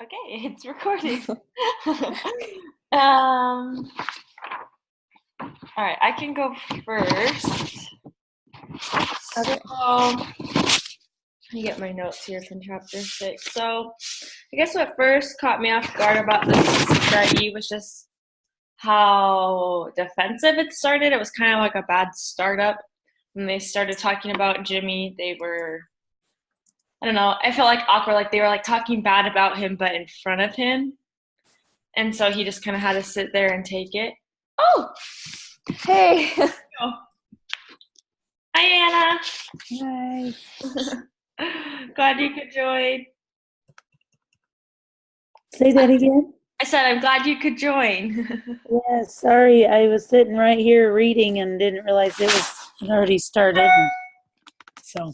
Okay, it's recording. All right, I can go first. Okay. Let me get my notes here from chapter 6. So, I guess what first caught me off guard about this study was just how defensive it started. It was kind of like a bad startup. When they started talking about Jimmy, they were, I don't know, I felt like awkward, like they were like talking bad about him, but in front of him. And so he just kind of had to sit there and take it. Oh, Hey. oh. Hi, Hi. Anna. Glad you could join. Say that again? I said I'm glad you could join. Yeah, sorry. I was sitting right here reading and didn't realize it already started. So.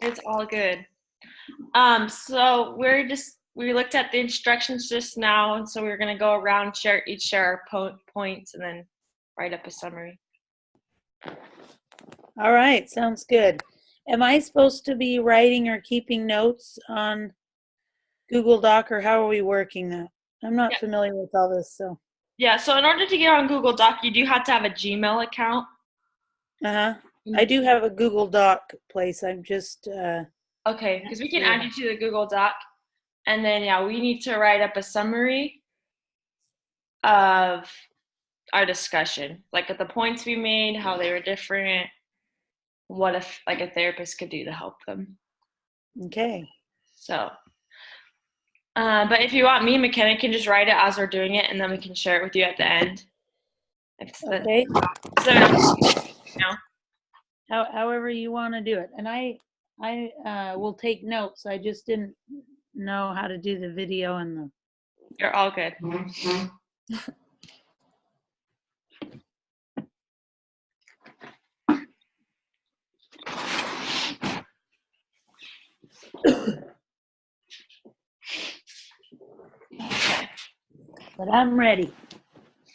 It's all good. So we looked at the instructions just now, and so we're gonna go around, share our points, and then write up a summary. All right, sounds good. Am I supposed to be writing or keeping notes on Google Doc, or how are we working that? I'm not familiar with all this, so. Yeah, so in order to get on Google Doc, you do have to have a Gmail account. I do have a Google Doc place. I'm just okay, because we can add you to the Google Doc, and then we need to write up a summary of our discussion, like the points we made, how they were different, what if like a therapist could do to help them. Okay. So, but if you want, me and McKenna can just write it as we're doing it, and then we can share it with you at the end. Okay. So, however you want to do it, and I will take notes. I just didn't know how to do the video and the. You're all good. But I'm ready.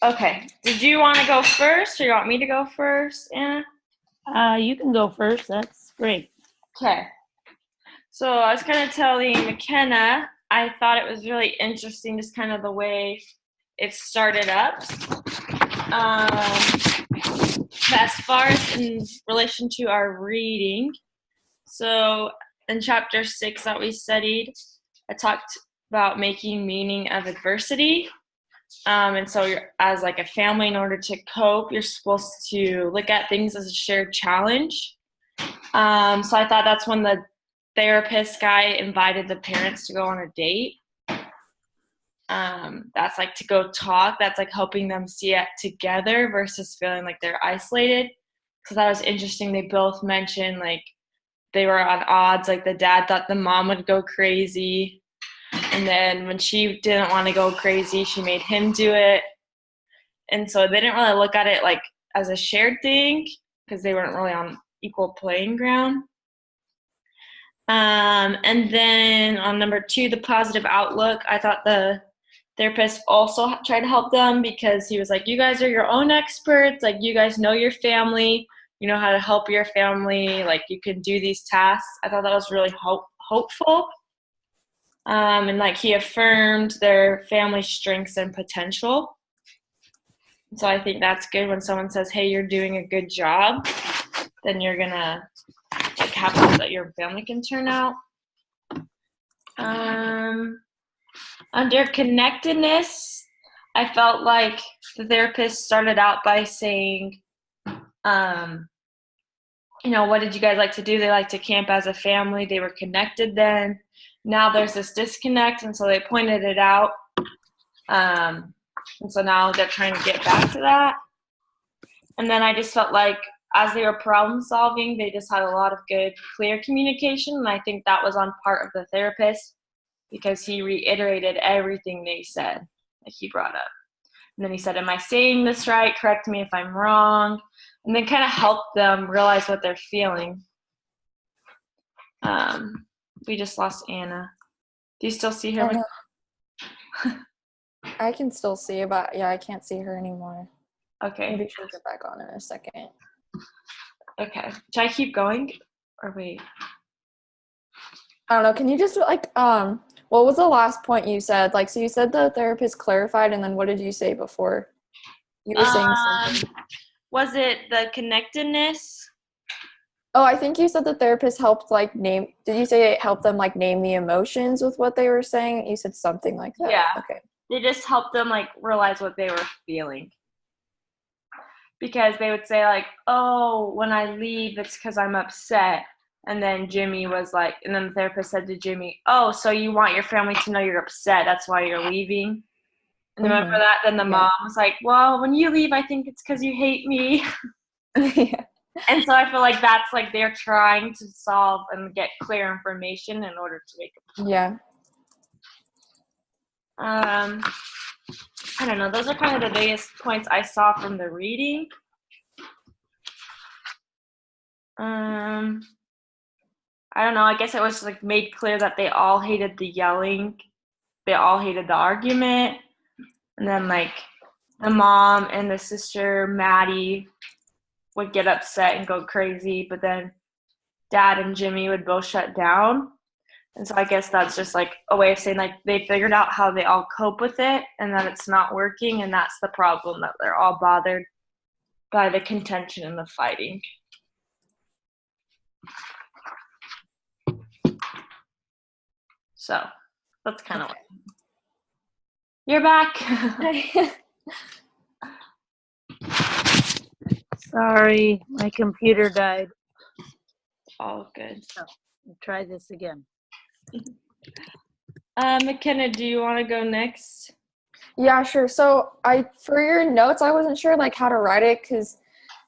Okay. Did you want to go first, or you want me to go first, Anna? You can go first. That's great. Okay. So I was kind of telling McKenna, I thought it was really interesting, just kind of the way it started up. As far as in relation to our reading, so in chapter 6 that we studied, I talked about making meaning of adversity. And so as like a family, in order to cope, you're supposed to look at things as a shared challenge. So I thought that's when the therapist guy invited the parents to go on a date. That's like to go talk. That's like helping them see it together versus feeling like they're isolated. So that was interesting. They both mentioned like they were on odds. Like the dad thought the mom would go crazy. And then when she didn't want to go crazy, she made him do it. And so they didn't really look at it like as a shared thing because they weren't really on equal playing ground. And then on number 2, the positive outlook, I thought the therapist also tried to help them because he was like, you guys are your own experts. Like, you guys know your family. You know how to help your family. Like, you can do these tasks. I thought that was really hopeful. And like he affirmed their family strengths and potential. So I think that's good when someone says, hey, you're doing a good job, then you're going to like have hope that your family can turn out. Under connectedness, I felt like the therapist started out by saying, what did you guys like to do? They like to camp as a family. They were connected then. Now there's this disconnect, and so they pointed it out. And so now they're trying to get back to that. And then I just felt like as they were problem solving, they just had a lot of good, clear communication. And I think that was on part of the therapist because he reiterated everything they said that he brought up. And then he said, am I saying this right? Correct me if I'm wrong. And then kind of helped them realize what they're feeling. We just lost Anna. Do you still see her? I can still see her, but I can't see her anymore. Okay. Maybe she'll get back on in a second. Okay. Should I keep going? Or wait? I don't know. Can you just What was the last point you said? Like, so you said the therapist clarified, and then what did you say before? You were saying something. Was it the connectedness? Oh, I think you said the therapist helped like name. Did you say it helped them like name the emotions with what they were saying? You said something like that. Yeah. Okay. They just helped them like realize what they were feeling. Because they would say like, oh, when I leave, it's because I'm upset. And then Jimmy was like, and then the therapist said to Jimmy, oh, so you want your family to know you're upset. That's why you're leaving. And remember that? Then the mom was like, well, when you leave, I think it's because you hate me. Yeah. And so I feel like that's like they're trying to solve and get clear information in order to make a point. Yeah. I don't know. Those are kind of the biggest points I saw from the reading. I don't know. I guess it was like made clear that they all hated the yelling. They all hated the argument. And then like the mom and the sister, Maddie, would get upset and go crazy. But then Dad and Jimmy would both shut down. And so I guess that's just like a way of saying like they figured out how they all cope with it and that it's not working. And that's the problem, that they're all bothered by the contention and the fighting. So that's kind of what. You're back. Sorry, my computer died. All good. I'll try this again. McKenna, do you want to go next? Yeah, sure. So for your notes, I wasn't sure like how to write it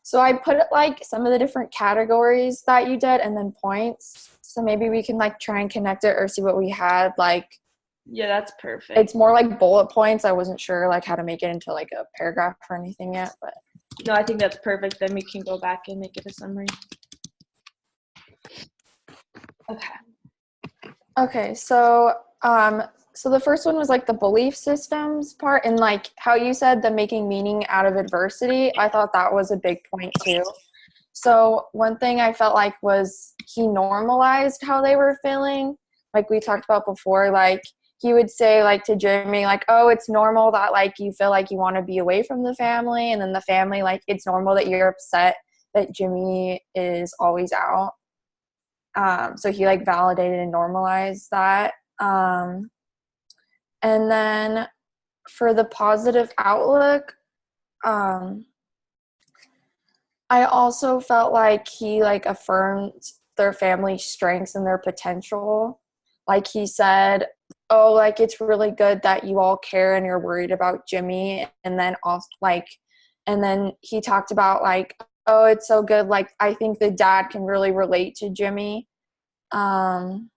so I put it like some of the different categories that you did and then points. So maybe we can like try and connect it or see what we had. Like, yeah, that's perfect. It's more like bullet points. I wasn't sure like how to make it into like a paragraph or anything yet, but no, I think that's perfect. Then we can go back and make it a summary. Okay, so the first one was like the belief systems part and like how you said the making meaning out of adversity. I thought that was a big point too. So one thing I felt like was he normalized how they were feeling. Like we talked about before, like he would say like to Jimmy, like, oh, it's normal that like you feel like you want to be away from the family. And then the family, like, it's normal that you're upset that Jimmy is always out. So he like validated and normalized that. And then for the positive outlook, I also felt like he like affirmed their family's strengths and their potential. Like he said, oh, like it's really good that you all care and you're worried about Jimmy. And then also like, and then he talked about like, oh, it's so good. Like I think the dad can really relate to Jimmy. And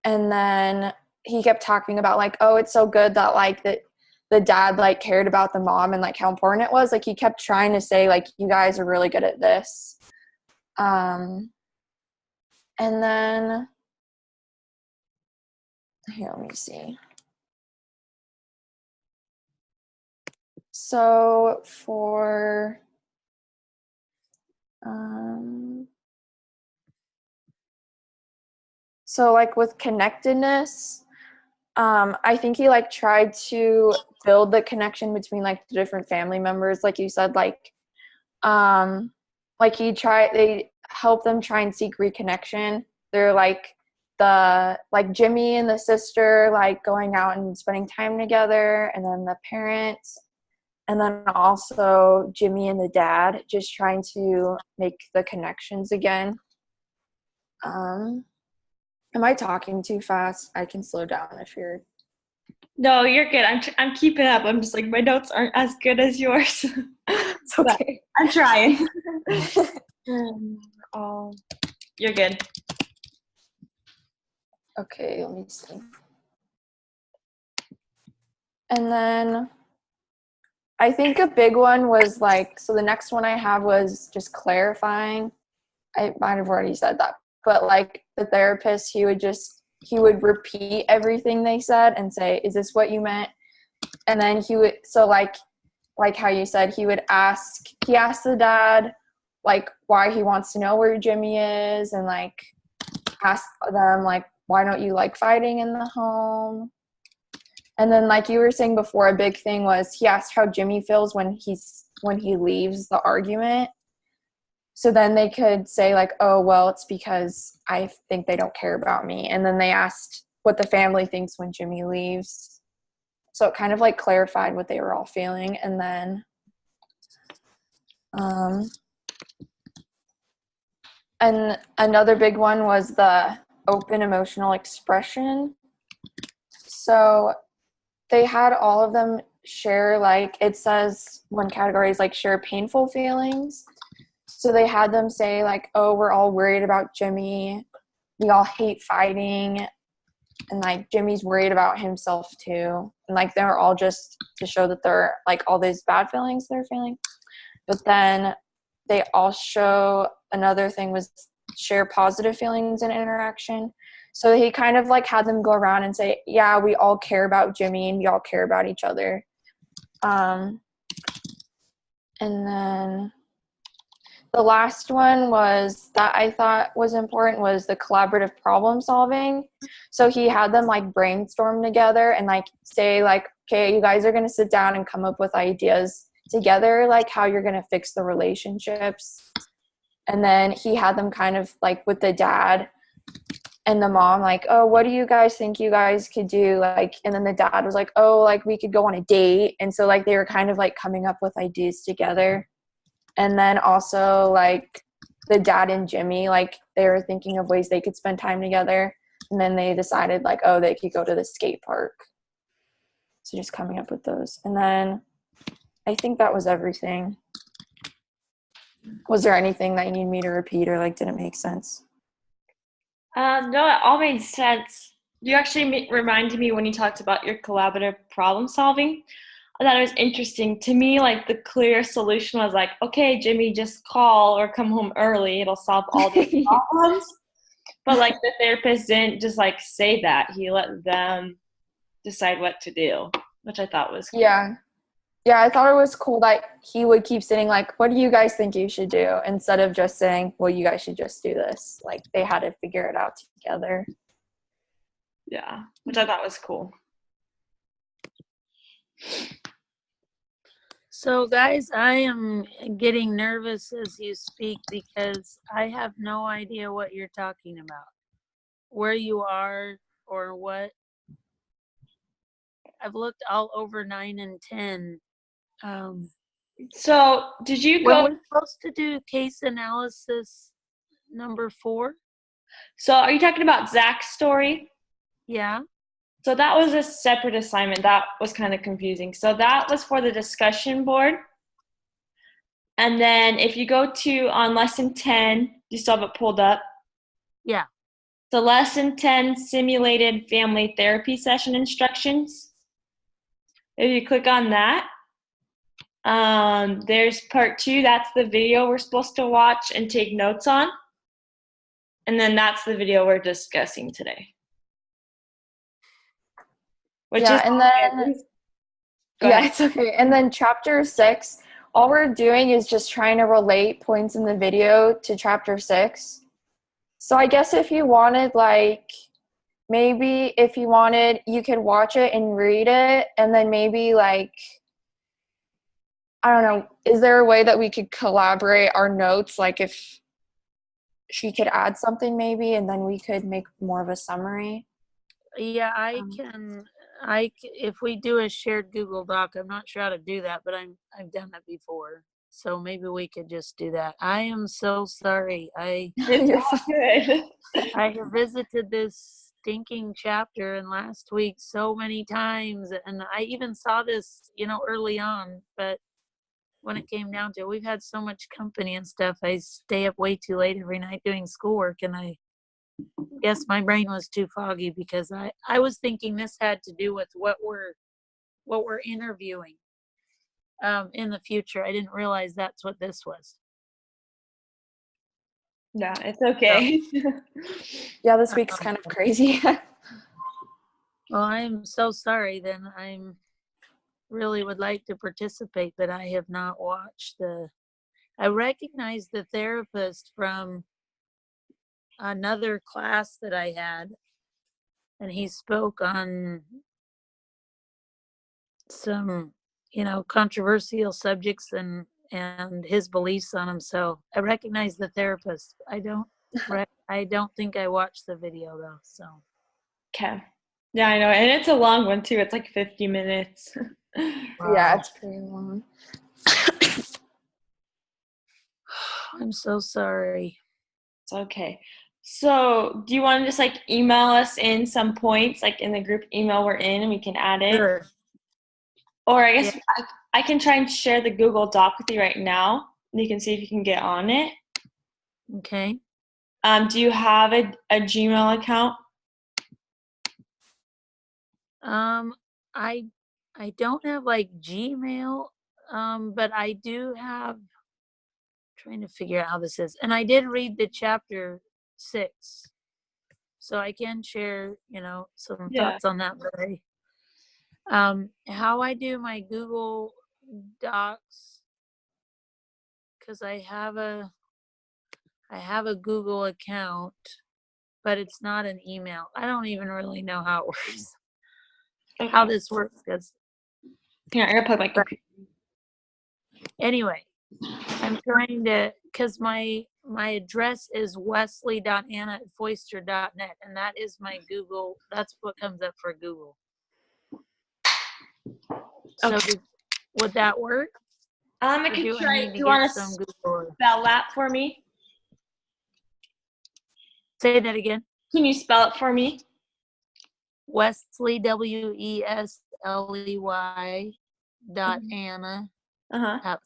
then he kept talking about like, oh, it's so good that like the dad like cared about the mom and like how important it was. Like he kept trying to say like, you guys are really good at this. And then here, let me see. So for so like with connectedness, I think he like tried to build the connection between like the different family members, like you said, like they help them try and seek reconnection. They're like Jimmy and the sister like going out and spending time together, and then the parents, and then also Jimmy and the dad just trying to make the connections again. Am I talking too fast? I can slow down if you're. No, you're good. I'm keeping up. I'm just like my notes aren't as good as yours. It's okay. I'm trying. You're good. Okay, let me see. And then I think a big one was like, so the next one I have was just clarifying. I might have already said that, but like the therapist, he would repeat everything they said and say, is this what you meant? And then he would, so like how you said, he asked the dad like why he wants to know where Jimmy is, and like ask them like why don't you like fighting in the home? And then, like you were saying before, a big thing was he asked how Jimmy feels when he leaves the argument. So then they could say like, oh, well, it's because I think they don't care about me. And then they asked what the family thinks when Jimmy leaves. So it kind of like clarified what they were all feeling. And then and another big one was the open emotional expression. So they had all of them share, like it says one category is like share painful feelings. So they had them say like, oh, we're all worried about Jimmy. We all hate fighting. And like Jimmy's worried about himself too. And like they're all just to show that they're like all these bad feelings they're feeling. But then they all show another thing was share positive feelings in interaction. So he kind of like had them go around and say, yeah, we all care about Jimmy and we all care about each other. And then the last one was that I thought was important was the collaborative problem solving. So he had them like brainstorm together and like say like, okay, you guys are going to sit down and come up with ideas together, like how you're going to fix the relationships. And then he had them kind of like with the dad and the mom, like, oh, what do you guys think you guys could do? Like, and then the dad was like, oh, like we could go on a date. And so like they were kind of like coming up with ideas together. And then also, like, the dad and Jimmy, like, they were thinking of ways they could spend time together. And then they decided, like, oh, they could go to the skate park. So just coming up with those. And then I think that was everything. Was there anything that you need me to repeat or, like, didn't make sense? No, it all made sense. You actually reminded me when you talked about your collaborative problem solving. I thought it was interesting. To me, like the clear solution was like, okay, Jimmy, just call or come home early. It'll solve all the problems. But like the therapist didn't just like say that. He let them decide what to do, which I thought was cool. Yeah. Yeah, I thought it was cool that he would keep saying, like, what do you guys think you should do? Instead of just saying, well, you guys should just do this. Like, they had to figure it out together. Yeah, which I thought was cool. So guys, I am getting nervous as you speak because I have no idea what you're talking about, where you are or what. I've looked all over 9 and 10. So did you Were go? we supposed to do case analysis number 4? So are you talking about Zach's story? Yeah. So that was a separate assignment. That was kind of confusing. So that was for the discussion board. And then if you go to on lesson 10, you still have it pulled up. Yeah. So lesson 10, simulated family therapy session instructions. If you click on that, there's part 2. That's the video we're supposed to watch and take notes on. And then that's the video we're discussing today. Which Yeah, is and then Go yeah, ahead. it's okay. And then chapter 6, all we're doing is just trying to relate points in the video to chapter 6. So I guess if you wanted, like, maybe if you wanted, you could watch it and read it, and then maybe, like, I don't know, is there a way that we could collaborate our notes, like if she could add something maybe, and then we could make more of a summary? Yeah, I can. If we do a shared Google Doc, I'm not sure how to do that, but I've done it before. So maybe we could just do that. I am so sorry. You're fine. Good. I have visited this stinking chapter in last week so many times, and I even saw this, early on, but when it came down to it, we've had so much company and stuff. I stay up way too late every night doing schoolwork, and I guess my brain was too foggy because I was thinking this had to do with what we're interviewing in the future. I didn't realize that's what this was. Yeah, it's okay. Yeah, this week's kind of crazy. Well, I'm so sorry then. I'm really would like to participate, but I have not watched I recognize the therapist from another class that I had. and he spoke on some, controversial subjects and his beliefs on them. So I recognize the therapist. I don't think I watched the video though. So Okay. Yeah, I know. And it's a long one too. It's like 50 minutes. Yeah, wow. it's pretty long. I'm so sorry. It's okay. So, do you want to just like email us in some points, like in the group email we're in, and we can add it? Sure. Or I guess Yeah. I can try and share the Google Doc with you right now, and you can see if you can get on it. Okay. Do you have a Gmail account? I don't have like Gmail, but I do have, trying to figure out how this is. And I did read the chapter 6. So I can share, some Yeah. thoughts on that. But how I do my Google Docs, because I have a Google account, but it's not an email. I don't even really know how it works, how Okay. this works. Because Here, I'm gonna plug my computer. anyway, I'm trying to, because my address is wesley.anna@foister.net, and that is my Google. That's what comes up for Google. So Okay. would that work? I Or can do I try. need Do to you get want to some Google? spell that for me? Say that again. Can you spell it for me? Wesley, Wesley .Anna Uh-huh.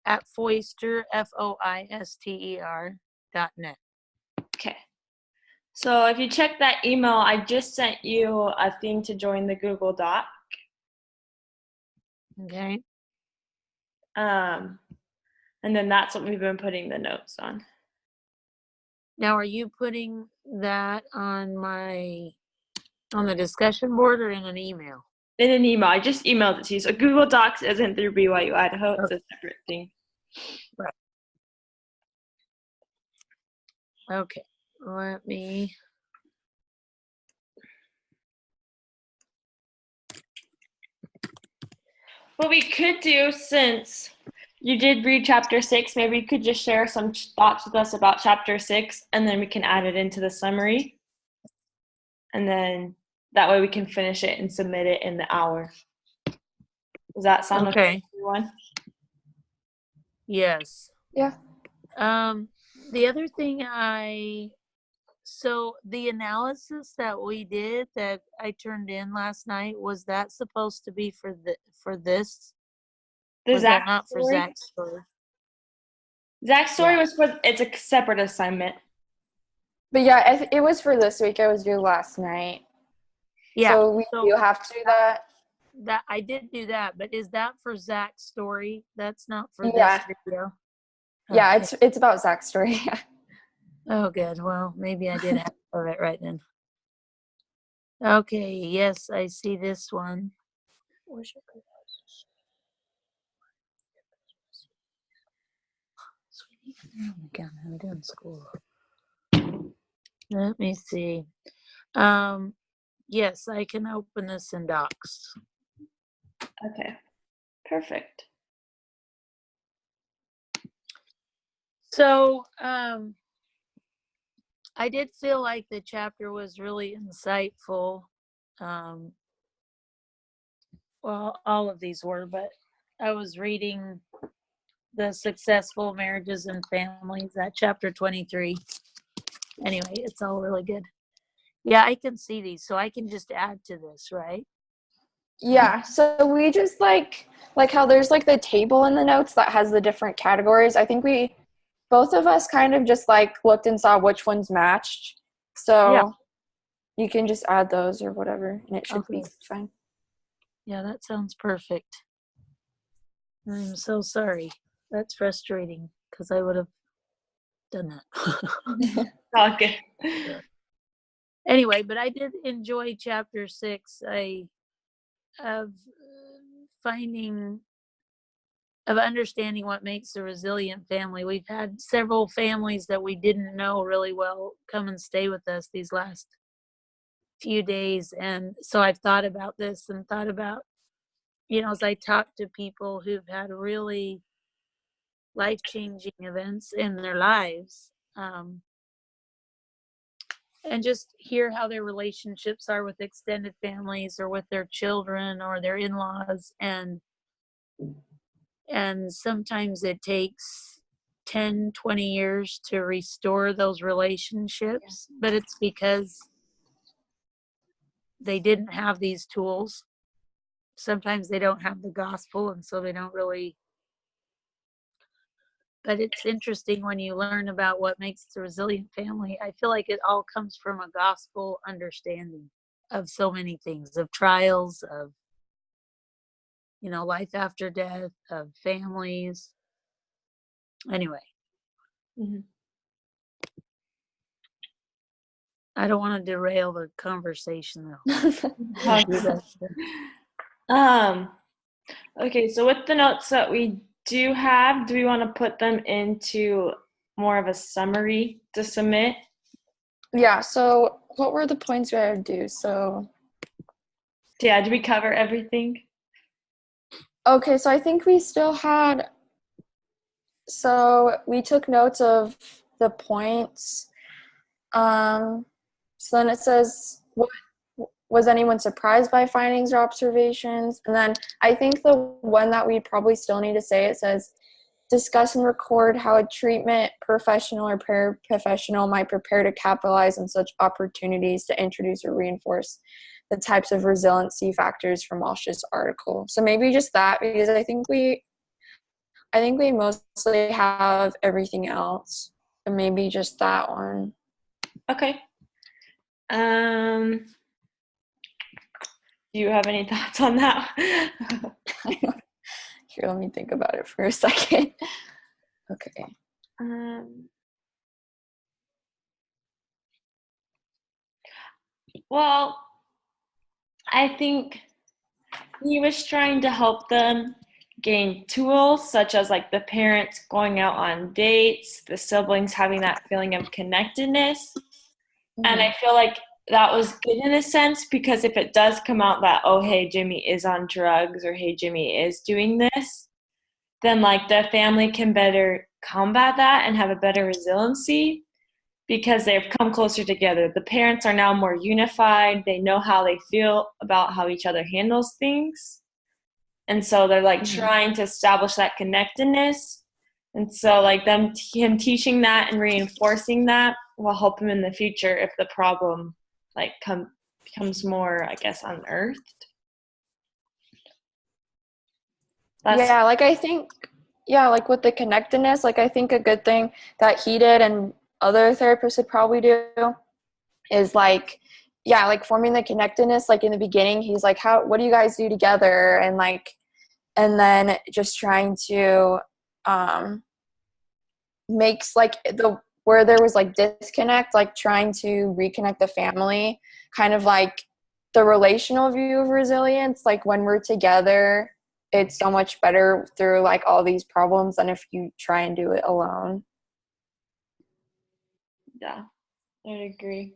at Foister FOISTER.net. Okay. So if you check that email, I just sent you a thing to join the Google Doc. Okay. And then that's what we've been putting the notes on. Now, are you putting that on the discussion board or in an email? In an email. I just emailed it to you. So Google Docs isn't through BYU Idaho. It's a separate thing. Right. Okay. Let me. What we could do, since you did read chapter 6, maybe you could just share some thoughts with us about chapter 6, and then we can add it into the summary. And then that way we can finish it and submit it in the hour. Does that sound okay to everyone? Yes. Yeah. The other thing so the analysis that we did that I turned in last night, was that supposed to be for this? The Was Zach that not for story? Zach's story? Zach's story Yeah. was it's a separate assignment. But yeah, it was for this week. It was due last night. Yeah. So we do have to do that. That I did do that, but is that for Zach's story? That's not for Yeah. this video. Yeah, Okay. it's about Zach's story. Oh, good. Well, maybe I did have it right then. Okay. Yes, I see this one. Where's your Sweetie, oh my God, I'm done school. Let me see. Yes, I can open this in Docs. Okay. Perfect. So, I did feel like the chapter was really insightful. Well, all of these were, but I was reading The Successful Marriages and Families at chapter 23. Anyway, it's all really good. Yeah, I can see these, so I can just add to this, right? Yeah, so we just like how there's like the table in the notes that has the different categories. I think both of us kind of just like looked and saw which ones matched. So Yeah. you can just add those or whatever, and it should be Okay. fine. Yeah, that sounds perfect. I'm so sorry. That's frustrating because I would have done that. All good. Anyway, but I did enjoy chapter 6. Of understanding what makes a resilient family. We've had several families that we didn't know really well come and stay with us these last few days. And so I've thought about this and thought about, as I talk to people who've had really life-changing events in their lives, and just hear how their relationships are with extended families or with their children or their in-laws. And sometimes it takes 10-20 years to restore those relationships, but it's because they didn't have these tools. Sometimes they don't have the gospel, and so they don't really. But it's interesting when you learn about what makes a resilient family. I feel like it all comes from a gospel understanding of so many things, of trials, of life after death, of families. Anyway, I don't want to derail the conversation though. Okay, so with the notes that we do have, do we want to put them into more of a summary to submit? Yeah, so what were the points we had to do? So Yeah, did we cover everything? okay, so I think we still had, so we took notes of the points. So then it says, what was anyone surprised by findings or observations? And then I think the one that we probably still need to say, it says, discuss and record how a treatment professional or paraprofessional might prepare to capitalize on such opportunities to introduce or reinforce the types of resiliency factors from Walsh's article. So maybe just that, because I think we mostly have everything else, and maybe just that one. Okay. Do you have any thoughts on that? Here, let me think about it for a second. Okay. Well, I think he was trying to help them gain tools such as like the parents going out on dates, the siblings having that feeling of connectedness. And I feel like that was good in a sense, because if it does come out that, oh, hey, Jimmy is on drugs, or hey, Jimmy is doing this, then like the family can better combat that and have a better resiliency, because they've come closer together. The parents are now more unified. They know how they feel about how each other handles things. And so they're like trying to establish that connectedness. And so like him teaching that and reinforcing that will help him in the future if the problem like becomes more, I guess, unearthed. Like I think, like with the connectedness, like I think a good thing that he did and other therapists would probably do is like, like forming the connectedness. Like in the beginning, he's like, what do you guys do together? And then just trying to makes like where there was like disconnect, like trying to reconnect the family, kind of like the relational view of resilience. Like when we're together, it's so much better through like all these problems than if you try and do it alone. Yeah, I would agree.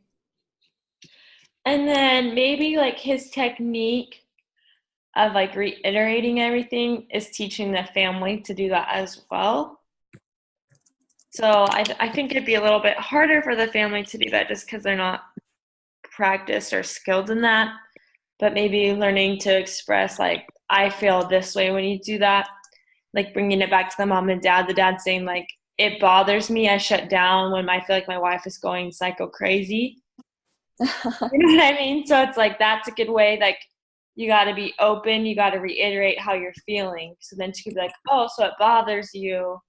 And then maybe like his technique of like reiterating everything is teaching the family to do that as well. So I think it'd be a little bit harder for the family to do that just because they're not practiced or skilled in that. But maybe learning to express like, I feel this way when you do that, like bringing it back to the mom and dad, the dad saying like, it bothers me, I shut down when I feel like my wife is going psycho crazy. You know what I mean? So it's like, that's a good way. Like, you got to be open. You got to reiterate how you're feeling. So then she could be like, oh, so it bothers you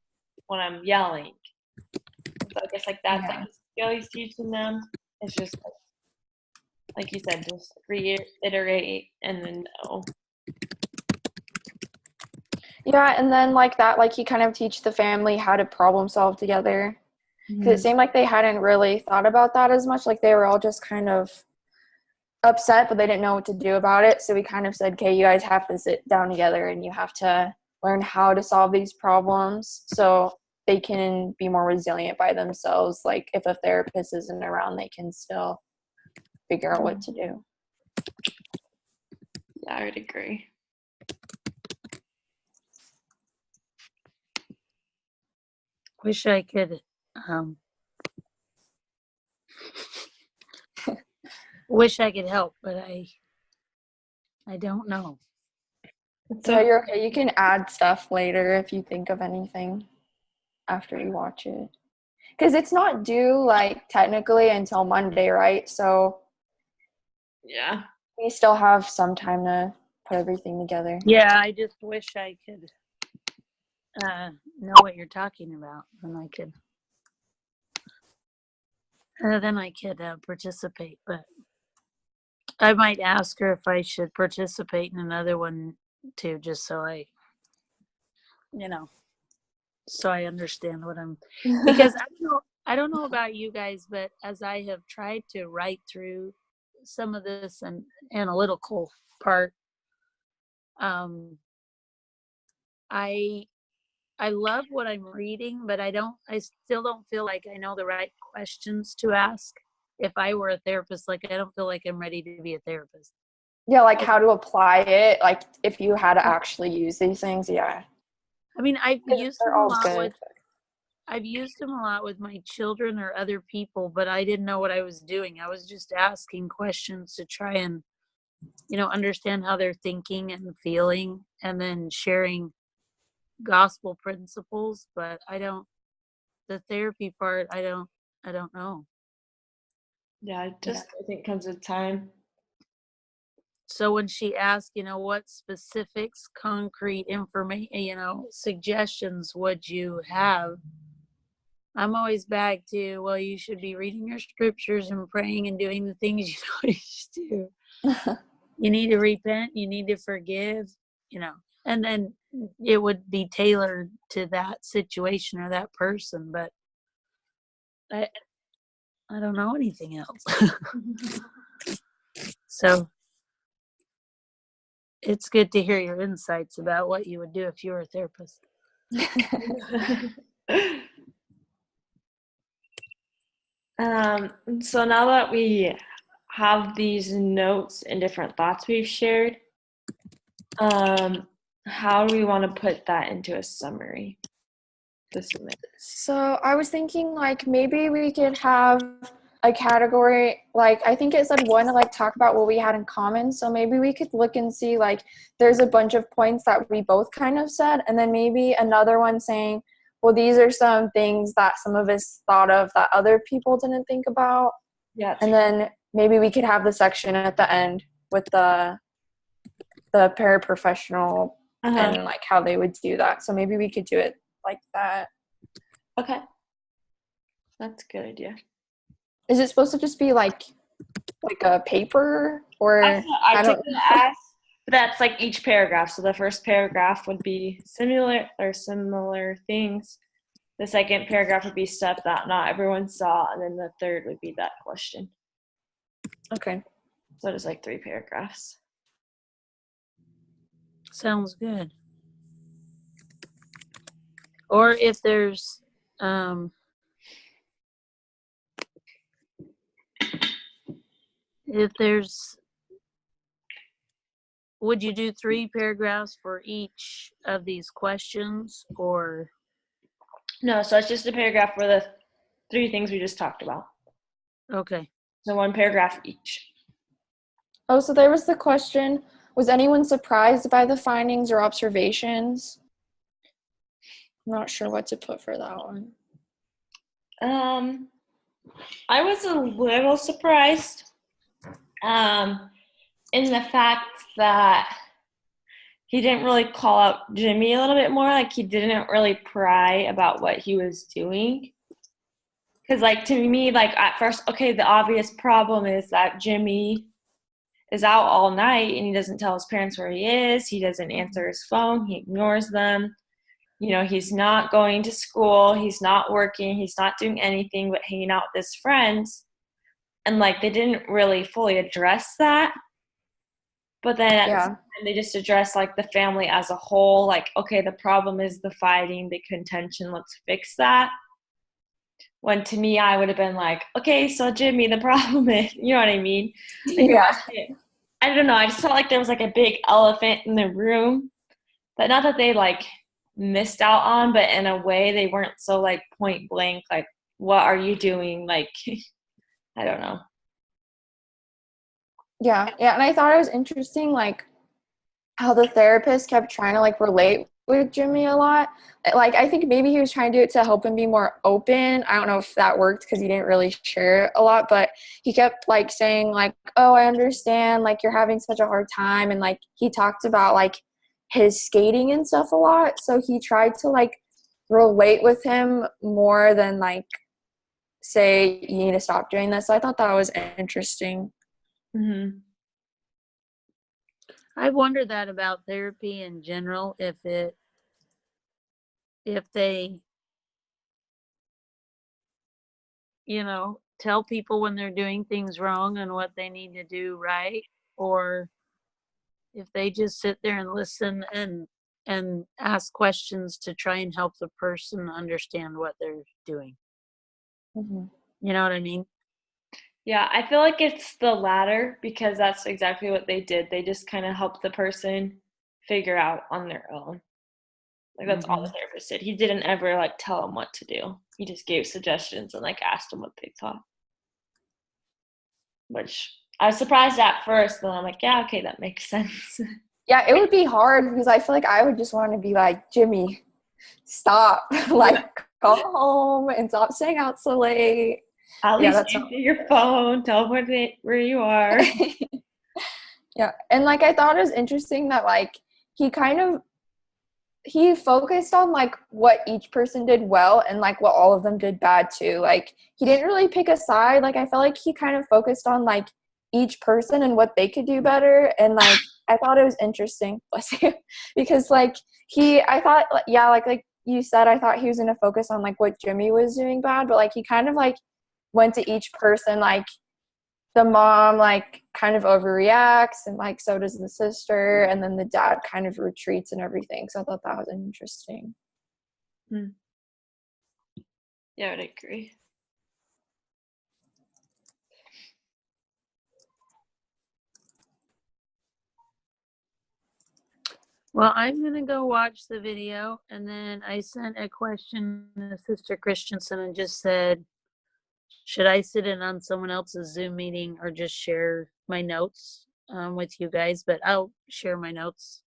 when I'm yelling. So I guess like that's like a skill he's teaching them. It's just like you said, just reiterate and then know. Yeah, and then like that, like he kind of teach the family how to problem solve together. Because it seemed like they hadn't really thought about that as much. Like they were all just kind of upset, but they didn't know what to do about it. So we kind of said, okay, you guys have to sit down together and you have to learn how to solve these problems so they can be more resilient by themselves. Like if a therapist isn't around, they can still figure out what to do. Yeah, I would agree. Wish I could, wish I could help, but I don't know. So you're okay. You can add stuff later if you think of anything after you watch it. Because it's not due, like, technically until Monday, right? So yeah. we still have some time to put everything together. Yeah, I just wish I could know what you're talking about, and then I could participate. But I might ask her if I should participate in another one too, just so so I understand what I'm. Because I don't know about you guys, but as I have tried to write through some of this and analytical part, I love what I'm reading, but I still don't feel like I know the right questions to ask. If I were a therapist, like, I don't feel like I'm ready to be a therapist. Yeah, like how to apply it, like if you had to actually use these things, yeah. I mean, I've used They're them a all lot good. with my children or other people, but I didn't know what I was doing. I was just asking questions to try and, understand how they're thinking and feeling, and then sharing gospel principles. But the therapy part, I don't know. Yeah, I think comes with time. So when she asked, what specifics, concrete information, suggestions would you have? I'm always back to, well, you should be reading your scriptures and praying and doing the things you know you should do. You need to repent, you need to forgive, and then it would be tailored to that situation or that person. But I don't know anything else. So it's good to hear your insights about what you would do if you were a therapist. So now that we have these notes and different thoughts we've shared, how do we want to put that into a summary? So I was thinking, like, maybe we could have a category, like, I think it said one to, like, talk about what we had in common. So maybe we could look and see, like, there's a bunch of points that we both kind of said, and then maybe another one saying, well, these are some things that some of us thought of that other people didn't think about. Yeah. And then maybe we could have the section at the end with the paraprofessional and, like, how they would do that. So maybe we could do it like that. Okay. That's a good idea. Is it supposed to just be like a paper, or I took the S, but that's like each paragraph. So the first paragraph would be similar things. The second paragraph would be stuff that not everyone saw, and then the third would be that question. Okay. So it's like 3 paragraphs. Sounds good. Or if there's would you do 3 paragraphs for each of these questions, or? No, so it's just a paragraph for the 3 things we just talked about. Okay. So 1 paragraph each. Oh, so there was the question, was anyone surprised by the findings or observations? I'm not sure what to put for that one. I was a little surprised in the fact that he didn't really call out Jimmy a little bit more. Like, he didn't really pry about what he was doing. Because, like, to me, like, at first, okay, the obvious problem is that Jimmy is out all night and he doesn't tell his parents where he is. He doesn't answer his phone. He ignores them. He's not going to school. He's not working. He's not doing anything but hanging out with his friends. And, like, they didn't really fully address that. But then at the same time, they just address, like, the family as a whole. Like, okay, the problem is the fighting, the contention. Let's fix that. When to me, I would have been like, okay, so Jimmy, the problem is, you know what I mean? Like, Yeah. I don't know. I just felt like there was like a big elephant in the room, but not that they like missed out on, but in a way they weren't so like point blank, like, what are you doing? Like, I don't know. Yeah. Yeah. And I thought it was interesting, like, how the therapist kept trying to like relate with Jimmy a lot. Like, I think maybe he was trying to do it to help him be more open. I don't know if that worked because he didn't really share a lot, but he kept like saying like, oh, I understand, like you're having such a hard time. And like he talked about like his skating and stuff a lot. So he tried to like relate with him more than like say you need to stop doing this. So I thought that was interesting. Mm-hmm. I wonder that about therapy in general, if they, tell people when they're doing things wrong and what they need to do right, or if they just sit there and listen and ask questions to try and help the person understand what they're doing. Mm-hmm. You know what I mean? Yeah, I feel like it's the latter because that's exactly what they did. They just kind of helped the person figure out on their own. Like that's all the therapist did. He didn't ever like tell them what to do. He just gave suggestions and like asked them what they thought. Which I was surprised at first, then I'm like, yeah, okay, that makes sense. Yeah, it would be hard because I feel like I would just want to be like, Jimmy, stop. Like, go home and stop staying out so late. At Yeah, least that's answer your phone, tell them where you are. yeah. And like I thought it was interesting that like he focused on like what each person did well and like what all of them did bad too. Like he didn't really pick a side. Like I felt like he kind of focused on like each person and what they could do better. And like I thought it was interesting, bless you, because like I thought yeah, like you said, I thought he was gonna focus on like what Jimmy was doing bad, but like he kind of like went to each person, like the mom like kind of overreacts and like so does the sister, and then the dad kind of retreats and everything. So I thought that was interesting. Yeah, I would agree. Well, I'm going to go watch the video, and then I sent a question to Sister Christensen and just said, should I sit in on someone else's Zoom meeting or just share my notes with you guys? But I'll share my notes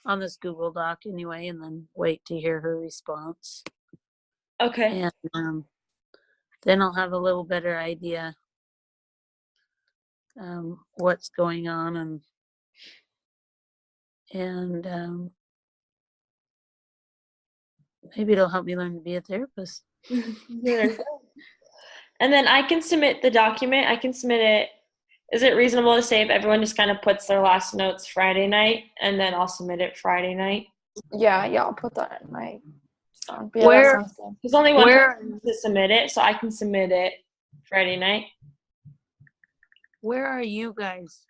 on this Google Doc anyway, and then wait to hear her response. Okay. And then I'll have a little better idea what's going on, and maybe it'll help me learn to be a therapist. And then I can submit the document. I can submit it. Is it reasonable to say if everyone just kind of puts their last notes Friday night and then I'll submit it Friday night? Yeah, I'll put that in my phone. Yeah, Where- that sounds good. There's only one person to submit it, so I can submit it Friday night. Where are you guys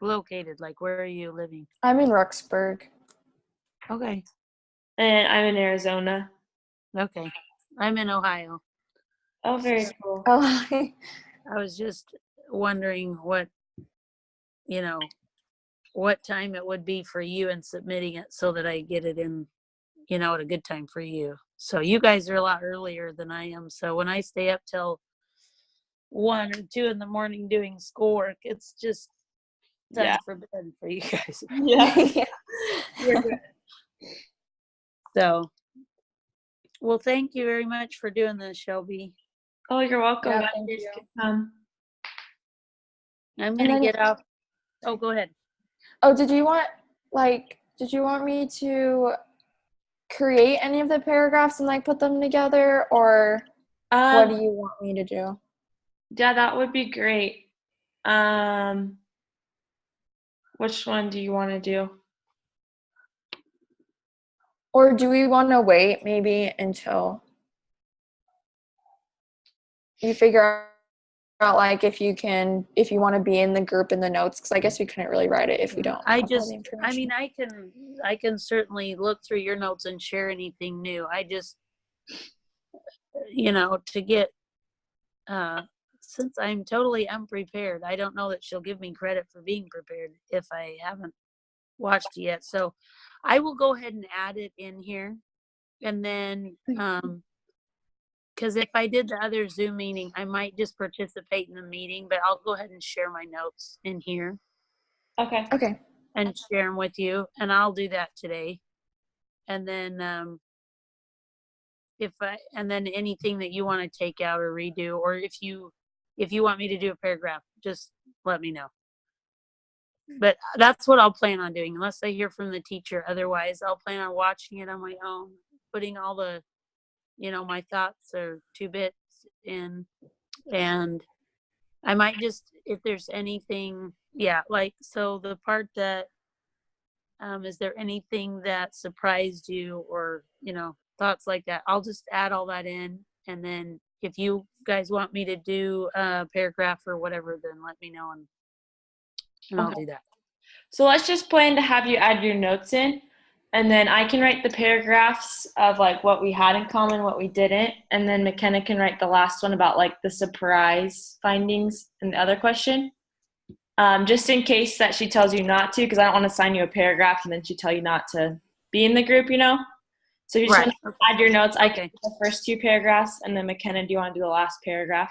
located? Like, where are you living? I'm in Rexburg. Okay. And I'm in Arizona. Okay. I'm in Ohio. Oh, very cool. Oh, I was just wondering what time it would be for you and submitting it so that I get it in, at a good time for you. So you guys are a lot earlier than I am. So when I stay up till 1 or 2 in the morning doing schoolwork, it's just time for bed for you guys. Yeah. You're good. So, well, thank you very much for doing this, Shelby. Oh, you're welcome. Yeah, Glad thank you guys you. could come. I'm going to get off. Oh, go ahead. Oh, did you want me to create any of the paragraphs and like put them together, or what do you want me to do? Yeah, that would be great. Which one do you want to do? Or do we want to wait maybe until you figure out like if you want to be in the group in the notes, because I guess we couldn't really write it if we don't have all the information. I can certainly look through your notes and share anything new. to get, since I'm totally unprepared, I don't know that she'll give me credit for being prepared if I haven't watched it yet. So I will go ahead and add it in here. And then, because if I did the other Zoom meeting, I might just participate in the meeting, but I'll go ahead and share my notes in here Okay. Okay. and share them with you. And I'll do that today. And then, and then anything that you want to take out or redo, or if you want me to do a paragraph, just let me know. But that's what I'll plan on doing, unless I hear from the teacher. Otherwise, I'll plan on watching it on my own, putting all the, my thoughts or 2 bits in. And I might just, if there's anything, so the part that, is there anything that surprised you or, thoughts like that? I'll just add all that in. And then if you guys want me to do a paragraph or whatever, then let me know and I'll do that. So let's just plan to have you add your notes in, and then I can write the paragraphs of like what we had in common, what we didn't, and then McKenna can write the last one about like the surprise findings and the other question. Just in case that she tells you not to, because I don't want to assign you a paragraph and then she tell you not to be in the group, So if you just want to add your notes, I can do the first 2 paragraphs, and then McKenna, do you want to do the last paragraph?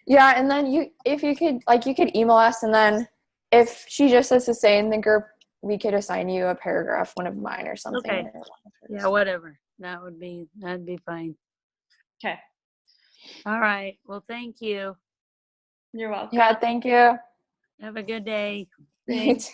Yeah, and then if you could email us, and then if she just says to stay in the group, we could assign you a paragraph, one of mine or something. Okay. Yeah, whatever. That'd be fine. Okay. All right. Well, thank you. You're welcome. Yeah, thank you. Have a good day. Thanks.